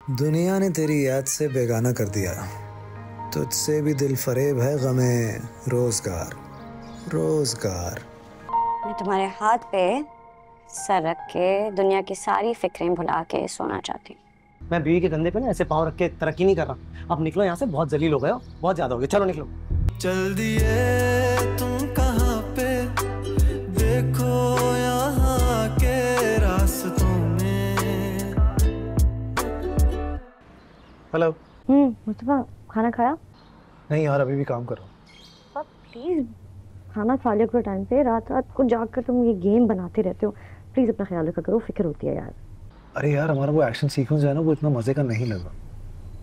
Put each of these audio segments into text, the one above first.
दुनिया ने तेरी याद से बेगाना कर दिया, तुझसे भी दिल फरेब है गमे रोजगार रोजगार। मैं तुम्हारे हाथ पे सर रख के दुनिया की सारी फिक्रें भुला के सोना चाहती हूँ। मैं बीवी के कंधे पे ना ऐसे पाँव रख के तरक्की नहीं कर रहा। अब निकलो यहाँ से, बहुत जलील हो गए हो, बहुत ज्यादा हो गया। चलो निकलो। चल दिए तुम कहाँ पे, देखो यहाँ के रास्तों में। हेलो। मुस्तफा, खाना खाया? नहीं यार, अभी भी काम कर रहा हूँ। प्लीज खाना खा लिया करो टाइम पे। रात रात को जाग कर तुम ये गेम बनाते रहते हो। प्लीज अपना ख्याल रखा करो, फिक्र होती है यार। अरे यार, हमारा वो एक्शन सीक्वेंस है ना, वो इतना मजे का नहीं लगा।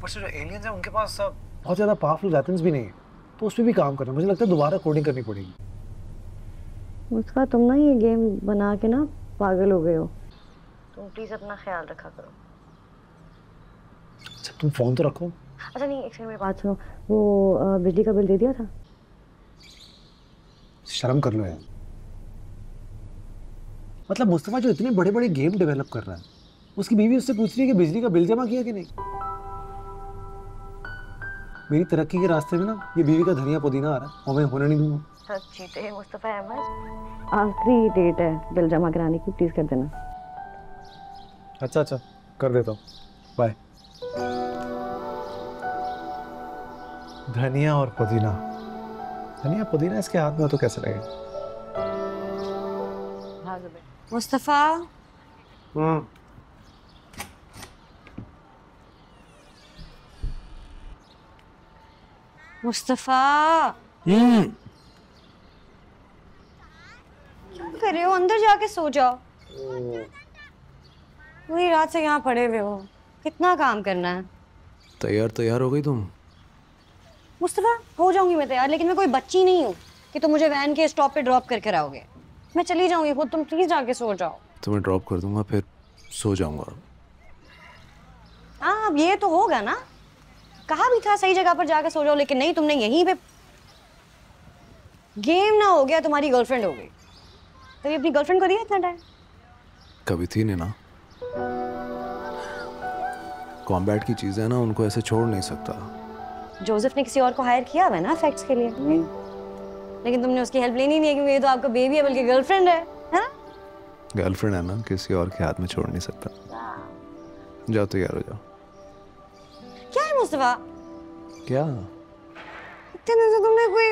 पर जो एलियंस हैं उनके पास सब बहुत ज्यादा पावरफुल वेपन्स भी नहीं है, तो उस पर भी काम करना मुझे लगता है दोबारा कोडिंग करनी पड़ेगी। मुस्का, तुम ना ये गेम बना के ना पागल हो गए हो। तुम प्लीज अपना ख्याल रखा करो। अच्छा तुम फोन तो रखो। अच्छा नहीं, एक सेकंड मेरी बात सुनो। वो बिजली का बिल दे दिया था? शर्म कर लो यार। मतलब मुस्तफा जो इतने बड़े बड़े गेम डेवलप कर रहा है, उसकी बीवी उससे पूछ रही है कि बिजली का बिल जमा किया कि नहीं। मेरी तरक्की के रास्ते में ना ये बीवी का धनिया पुदीना आ रहा है और मैं होने नहीं दूंगा। सच्ची तो है मुस्तफा अहमद। आखिरी डेट है बिल जमा कराने की, प्लीज कर देना। अच्छा कर देता हूँ। बाय। धनिया और पुदीना, धनिया पुदीना इसके हाथ में हो तो कैसे लगेगा। मुस्तफा, मुस्तफा क्या कर रहे हो? अंदर जाके सो जाओ। पूरी रात से यहाँ पड़े हुए हो, कितना काम करना है। तैयार हो गई तुम? मुस्तफा, हो जाऊंगी मैं तैयार, लेकिन मैं कोई बच्ची नहीं हूँ कि तुम मुझे वैन के स्टॉप पे ड्रॉप करके आओगे। मैं चली जाऊंगी खुद, तुम प्लीज जाके सो जाओ। तुम्हें ड्रॉप कर दूंगा, फिर सो जाऊंगा। हाँ, अब ये तो होगा ना। कहा भी था सही जगह पर जाकर सो जाओ, लेकिन नहीं, तुमने यहीं पे गेम ना हो गया, तुम्हारी गर्लफ्रेंड हो गई। तभी अपनी गर्लफ्रेंड को दिया इतना टाइम? कभी थी नहीं ना। कॉम्बैट की चीजें ना, उनको ऐसे छोड़ नहीं सकता। जोसेफ ने किसी और को हायर किया हुआ है ना फैक्ट्स के लिए। लेकिन तुमने उसकी हेल्प लेनी नहीं है, क्योंकि ये तो आपका बेबी है, बल्कि गर्लफ्रेंड है ना? गर्लफ्रेंड है ना, किसी और के हाथ में छोड़ नहीं सकता। जाओ तैयार हो जाओ। क्या है मुस्तफा? क्या? इतने दिन से तुमने कोई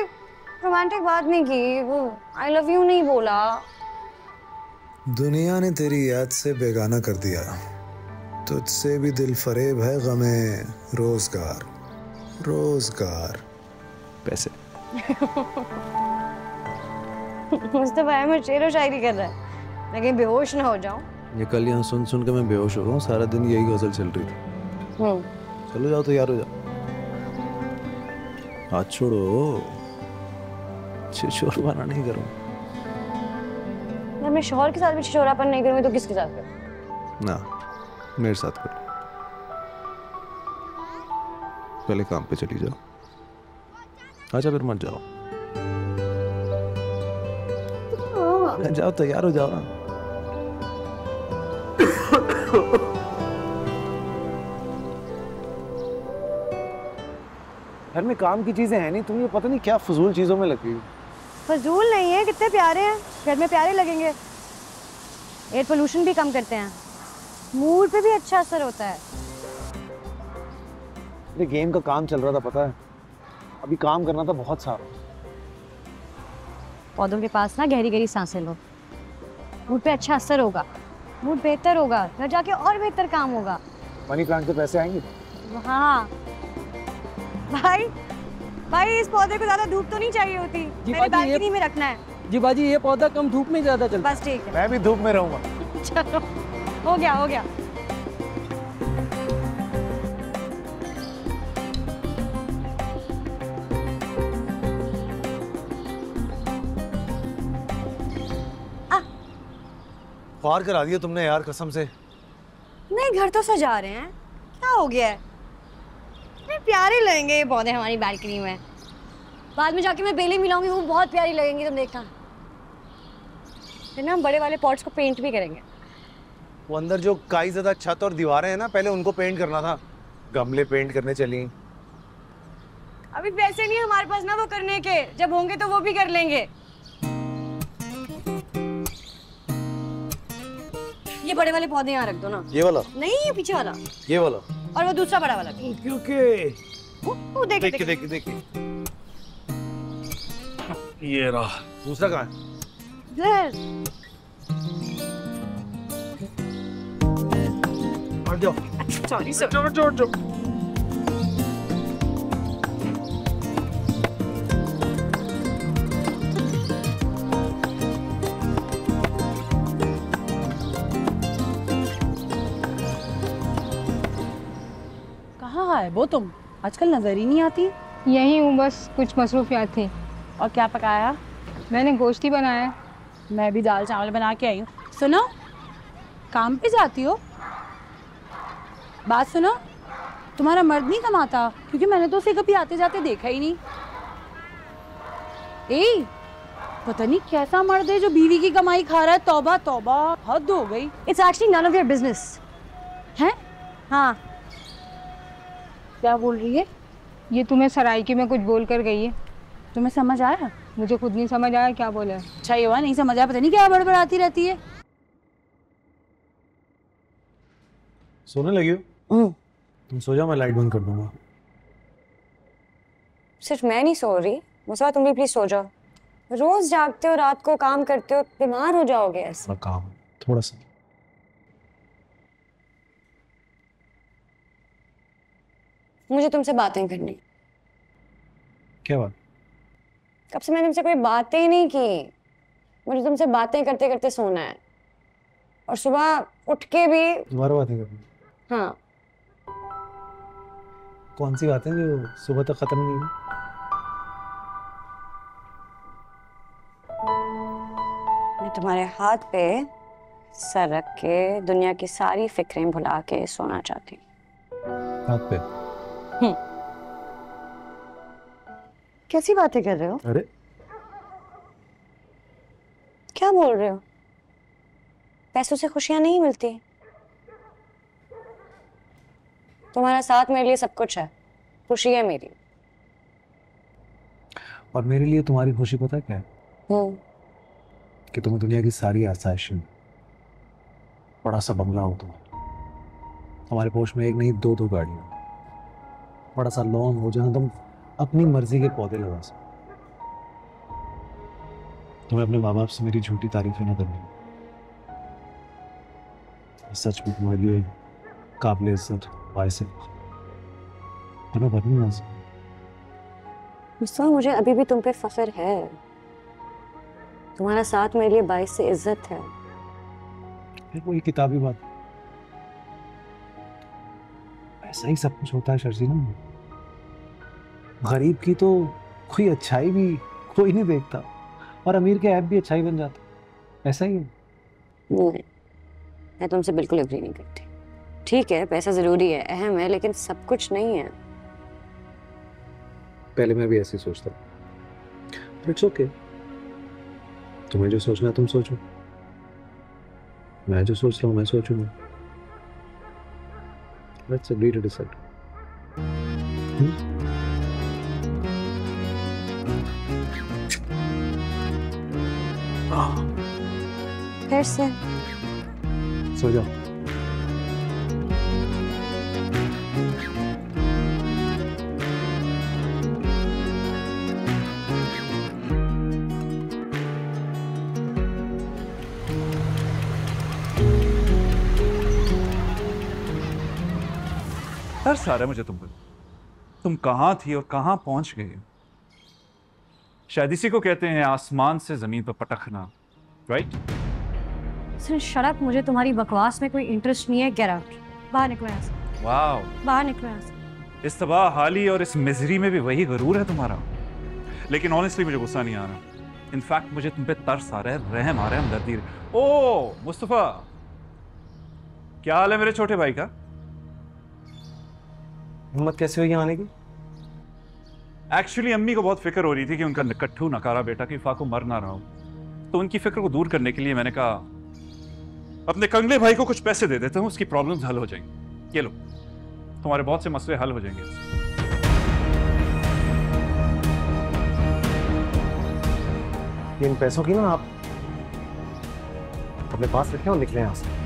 रोमांटिक बात नहीं की, वो आई लव यू नहीं बोला। दुनिया ने तेरी याद से बेगाना कर दिया, तुझसे भी दिल फरेब है गमे रोजगार रोजगार। पैसे मुस्तफा अहमद शेरो शायरी कर रहा है, मैं कहीं बेहोश ना हो जाऊं। ये कल यहाँ सुन सुन के मैं बेहोश हो रहा हूँ। सारा दिन यही गजल चल रही थी। चलो जाओ तैयार हो जाओ। हाथ छोड़ो, छिछोरवाना नहीं करूँ। मैं अपने शौहर के साथ भी छिछोरापन नहीं करूँगी तो किसके साथ करूँ? ना, मेरे साथ करो। पहले काम पे चली जाओ। अच्छा फिर मत जाओ। जाओ तैयार हो जाओ ना। घर में काम की चीजें हैं नहीं, तुम ये पता नहीं क्या फजूल चीजों में लगी। फजूल नहीं है, कितने प्यारे हैं, घर में प्यारे लगेंगे। एयर पोल्यूशन भी कम करते हैं, मूड पे भी अच्छा असर होता है। ये गेम का काम चल रहा था, पता है, अभी काम करना था बहुत सारा। पौधों के पास ना गहरी गहरी सांसें लो, मूड पे अच्छा असर होगा, मूड बेहतर होगा, घर जाके और बेहतर काम होगा। मनी प्लांट के पैसे आएंगे। हाँ भाई इस पौधे को ज्यादा धूप तो नहीं चाहिए होती, मेरी बालकनी में रखना है। जी बाजी, ये पौधा कम धूप में ज्यादा चलता है। बस ठीक है, मैं भी धूप में रहूंगा। चलो हो गया। ख्वार करा दिया तुमने यार, कसम से। नहीं, घर तो सजा रहे हैं, क्या हो गया है? प्यारे लगेंगे ये पौधे हमारी बालकनी में। बाद में जाके मैं बेलें मिलाऊंगी, वो बहुत प्यारी लगेंगी, तुम देखना। फिर ना हम बड़े वाले पॉट्स को पेंट भी करेंगे। वो अंदर जो काई ज़्यादा छत और दीवारें हैं ना, पहले उनको पेंट करना था। गमले पेंट करने चली। अभी पैसे नहीं हमारे पास ना वो करने के, जब होंगे तो वो भी कर लेंगे। ये बड़े वाले पौधे यहाँ रख दो ना। ये वाला? नहीं, ये पीछे वाला। ये वाला? और वो दूसरा बड़ा वाला भी। ओके। वो देख। ये रहा। दूसरा कहाँ है? इधर। हट जाओ। Sorry sir. हट। कहाँ है वो तुम? आजकल नजर ही नहीं आती। यही हूँ, बस कुछ मसरूफियात थी। और क्या पकाया? मैंने गोश्त ही बनाया। मैं भी दाल चावल बना के आई हूँ। सुनो, काम पे जाती हो? बात सुनो, तुम्हारा मर्द नहीं कमाता? क्योंकि मैंने तो उसे कभी आते जाते देखा ही नहीं। ए, पता नहीं कैसा मर्द है जो बीवी की कमाई खा रहा है। तौबा तौबा, हद हो गई। It's actually none of your business. हैं? हाँ। क्या बोल रही है? ये तुम्हें सराइकी में कुछ बोल कर गई है। तुम्हें समझ आया? मुझे खुद नहीं समझ आया क्या बोला है। अच्छा ये हुआ नहीं समझ आया, पता नहीं क्या बड़बड़ाती रहती है। सोने लगी हो? तुम सो जाओ, मैं लाइट बंद कर दूंगा। सिर्फ मैं नहीं सो रही, मुझसे तुम भी प्लीज सो जाओ। रोज जागते हो, रात को काम करते हो, बीमार हो जाओगे ऐसे। काम थोड़ा सा। मुझे तुमसे बातें करनी। क्या बात? कब से मैंने तुमसे कोई बातें ही नहीं की। मुझे तुमसे बातें करते करते सोना है, और सुबह उठ के भी दोबारा बातें करनी। हाँ। कौन सी बातें जो सुबह तक खत्म नहीं हुई? मैं तुम्हारे हाथ पे सर रख के दुनिया की सारी फिक्रें भुला के सोना चाहती हूँ। हाथ पे? कैसी बातें कर रहे हो? अरे क्या बोल रहे हो? पैसों से खुशियां नहीं मिलती। तुम्हारा साथ मेरे लिए सब कुछ है, खुशी है मेरी। और मेरे लिए तुम्हारी खुशी पता क्या है? कि तुम्हें दुनिया की सारी आसाइशें, बड़ा सा बंगला हो तुम्हारा, हमारे पोश में एक नहीं दो गाड़ियां, बड़ा सा लॉन हो जहां तुम अपनी मर्जी के पौधे लगा सको। तुम्हें अपने माँ बाप से मेरी झूठी तारीफें न करनी। सच में तुम्हारे लिए काबिल इज्जत वाइस है। मुस्तफा, मुझे अभी भी तुम पे फख्र है। तुम्हारा साथ मेरे लिए बाइस से इज्जत है। फिर वही किताबी बात, ऐसा ही सब कुछ होता है शर्जीना। गरीब की तो कोई अच्छाई भी कोई नहीं देखता, और अमीर के ऐप भी अच्छाई बन जाता। ऐसा ही है। नहीं, मैं तुमसे बिल्कुल एग्री नहीं करती। ठीक है, पैसा जरूरी है, अहम है, लेकिन सब कुछ नहीं है। पहले मैं भी ऐसे ही सोचता, इट्स ओके। तुम्हें जो सोचना है तुम सोचो, मैं जो सोच रहा हूँ मैं सोचूंगा। Let's agree to decide. फिर से सो जाओ। तरस आ रहा है मुझे तुम पर। तुम कहाँ थी और कहाँ पहुंच गई? शायद इसी को कहते हैं आसमान से जमीन पर पटकना, राइट? शट अप, मुझे तुम्हारी बकवास में कोई इंटरेस्ट नहीं है। गेट आउट, बाहर निकलो यहाँ से। वाओ, बाहर निकलो यहाँ से। इस तबाह हाली और इस मिजरी में भी वही गरूर है तुम्हारा। लेकिन ऑनेस्टली मुझे गुस्सा नहीं आ रहा। इनफैक्ट मुझे तुम पे तरस आ रहा है, रहम आ रहा है, हमदर्दी। ओ मुस्तफा, क्या हाल है मेरे छोटे भाई का? हिम्मत कैसे हुई यहाँ आने की? एक्चुअली अम्मी को बहुत फिक्र हो रही थी कि उनका नकट्ठू नकारा बेटा की फाको मर ना रहा हो, तो उनकी फिक्र को दूर करने के लिए मैंने कहा अपने कंगले भाई को कुछ पैसे दे देता हूँ, उसकी प्रॉब्लम्स हल हो जाएंगी। ये लो, तुम्हारे बहुत से मसले हल हो जाएंगे। इन पैसों की ना आप अपने पास रखें और निकले यहाँ से।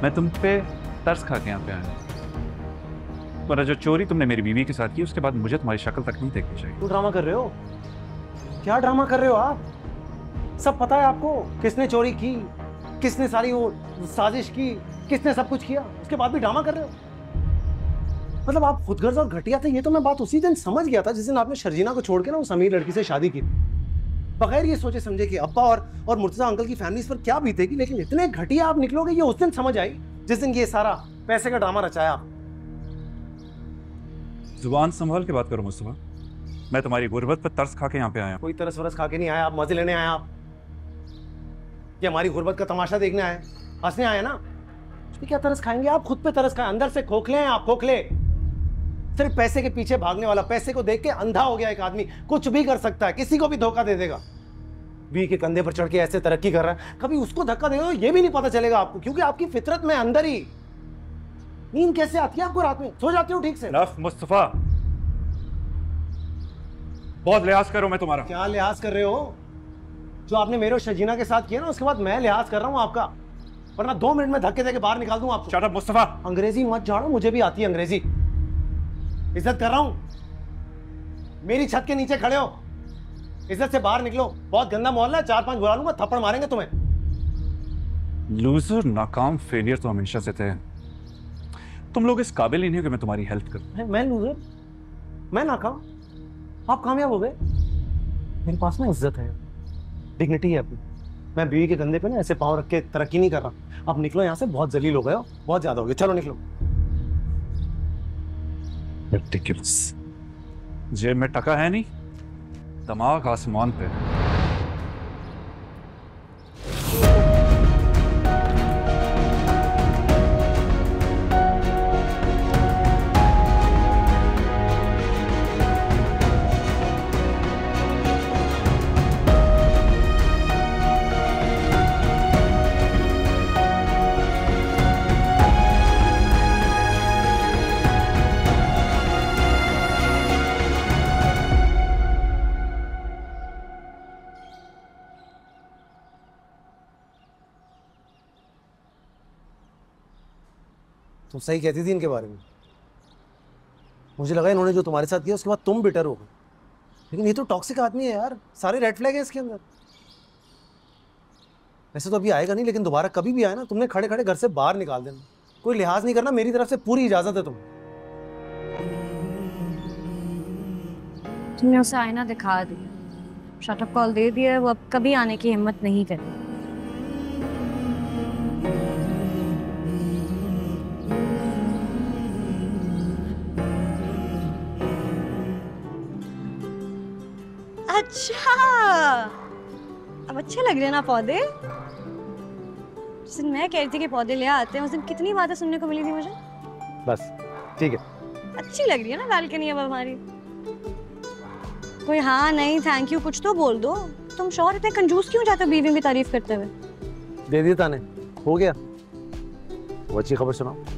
मैं तुम पे तरस खा के यहाँ पे आया, वरना जो चोरी तुमने मेरी बीवी के साथ की उसके बाद मुझे तुम्हारी शक्ल तक नहीं देखनी चाहिए। क्यों ड्रामा कर रहे हो? क्या ड्रामा कर रहे हो आप? सब पता है आपको किसने चोरी की, किसने सारी वो साजिश की, किसने सब कुछ किया, उसके बाद भी ड्रामा कर रहे हो। मतलब आप खुदगर्ज और घटिया थे, ये तो मैं बात उसी दिन समझ गया था जिस दिन आपने शर्जीना को छोड़ के ना उस अमीर लड़की से शादी की, बगैर ये सोचे समझे कि अब्बा और मुर्तजा अंकल की फैमिली पर क्या बीतेगी। लेकिन इतने घटिया आप निकलोगे ये उस दिन समझ आई जिस दिन ये सारा पैसे का ड्रामा रचाया आप। जुबान संभाल के बात करो मुस्तफा, मैं तुम्हारी गुर्बत पर तरस खा के यहाँ पे आया। कोई तरस वरस खा के नहीं आया, आप मजे लेने आए आप। ये हमारी गुर्बत का तमाशा देखने आए, हंसने आए ना। क्या तरस खाएंगे आप? खुद पे तरस खाए, अंदर से खोखले हैं आप, खोखले। सिर्फ पैसे के पीछे भागने वाला, पैसे को देख के अंधा हो गया एक आदमी, कुछ भी कर सकता है, किसी को भी धोखा दे देगा। बीवी के कंधे पर चढ़ के ऐसे तरक्की कर रहा है, कभी उसको धक्का दे दो ये भी नहीं पता चलेगा आपको, क्योंकि आपकी फितरत में अंदर ही। नींद कैसे आती है आपको रात में? सो जाते हो ठीक से? मुस्तफा, बहुत लिहाज करो मैं तुम्हारा। क्या लिहाज कर रहे हो? जो आपने मेरे और शजीना के साथ किया ना, उसके बाद मैं लिहाज कर रहा हूं आपका, वरना 2 मिनट में धक्के देके बाहर निकाल दूं आपको। Shut up Mustafa. अंग्रेजी मत झाड़ो, मुझे भी आती है अंग्रेजी। इज्जत कर रहा हूं, मेरी छत के नीचे खड़े हो, इज्जत से बाहर निकलो। बहुत गंदा मोहल्ला है, 4-5 बुला लूंगा, थप्पड़ मारेंगे तुम्हें। लूजर, नाकाम, फेलियर तो हमेशा से थे। तुम लोग इस काबिल ही नहीं हो कि मैं तुम्हारी हेल्प करूं। मैं लूजर? मैं नाकाम? आप कामयाब हो गए। मेरे पास ना इज्जत है, डिग्निटी है अपनी। मैं बीवी के कंधे पे ना ऐसे पाँव रख के तरक्की नहीं कर रहा। अब निकलो यहाँ से, बहुत जलील हो गए हो, बहुत ज्यादा हो गए, चलो निकलो। रिडिकुलस। जेब में टका है नहीं, दिमाग आसमान पे। तुम सही कहती थी इनके बारे में। मुझे लगा इन्होंने जो तुम्हारे साथ किया उसके बाद तुम बिटर हो गए, लेकिन ये तो टॉक्सिक आदमी है यार, सारे रेड फ्लैग हैं इसके अंदर। वैसे तो अभी आएगा नहीं, लेकिन दोबारा कभी भी आए ना, तुमने खड़े खड़े घर से बाहर निकाल देना। कोई लिहाज नहीं करना, मेरी तरफ से पूरी इजाजत है। तुमने उसे आईना दिखा दिया, शटअप कॉल दे दिया, वो अब कभी आने की हिम्मत नहीं करेगी। अच्छा, अब अच्छे लग रहे हैं ना पौधे। जिस दिन मैं कह रही थी कि पौधे ले आते हैं, उस दिन कितनी बातें सुनने को मिली थी मुझे। बस ठीक है, अच्छी लग रही है ना बालकनी अब हमारी। कोई हाँ नहीं थैंक यू कुछ तो बोल दो। तुम शौहर इतने कंजूस क्यों जाते हो बीवी की तारीफ करते हुए? दे दी ताने, हो गया। वो अच्छी खबर सुनाओ।